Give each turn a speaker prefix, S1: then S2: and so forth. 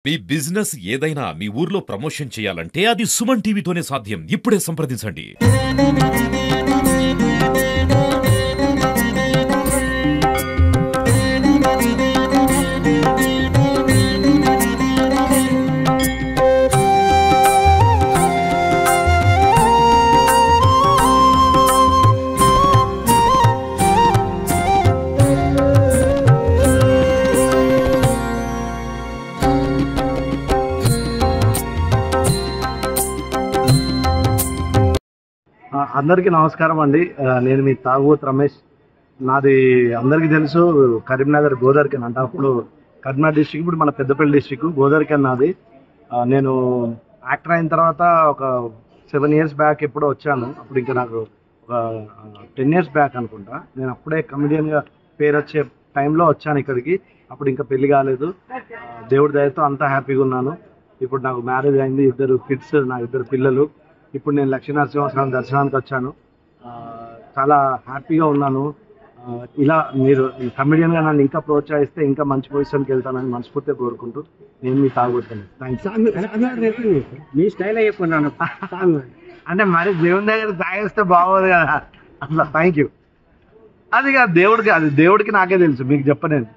S1: మీ business ఏదైనా మీ ఊర్లో promotion చేయాలంటే అది సుమన్ టీవీతోనే సాధ్యం. ఇప్పుడే సంప్రదించండి.
S2: అందరికీ నమస్కారం అండి. నేను మీ తాగుబోతు రమేష్. నాది అందరికీ తెలుసు, కరీంనగర్ గోదావరికన్ అంటే అప్పుడు కరీంనగర్ డిస్టిక్, ఇప్పుడు మన పెద్దపల్లి డిస్టిక్ గోదావరికన్ నాది. నేను యాక్టర్ అయిన తర్వాత ఒక 7 years బ్యాక్ ఎప్పుడో వచ్చాను. అప్పుడు ఇంకా నాకు ఒక 10 years బ్యాక్ అనుకుంటా. నేను అప్పుడే కమెడియన్గా పేరు వచ్చే టైంలో వచ్చాను ఇక్కడికి. అప్పుడు ఇంకా పెళ్లి కాలేదు. దేవుడి దయతో అంతా హ్యాపీగా ఉన్నాను. ఇప్పుడు నాకు మ్యారేజ్ అయింది, 2 kids, నా 2 పిల్లలు. ఇప్పుడు నేను లక్ష్మీనరసింహస్వామి దర్శనానికి వచ్చాను. చాలా హ్యాపీగా ఉన్నాను. ఇలా మీరు కమెడియన్గా నన్ను ఇంకా ప్రోత్సహిస్తే ఇంకా మంచి పొజిషన్కి వెళ్తానని మనస్ఫూర్తిగా కోరుకుంటూ నేను మీ తాగుతాను. థ్యాంక్స్.
S3: మీ స్టైల్ అయిపోయినాను
S2: అంటే మరి దేవుని దగ్గర తాగేస్తే బాగోదు కదా, అట్లా. Thank you. అది కాదు, దేవుడికి నాకే తెలుసు, మీకు చెప్పనేది.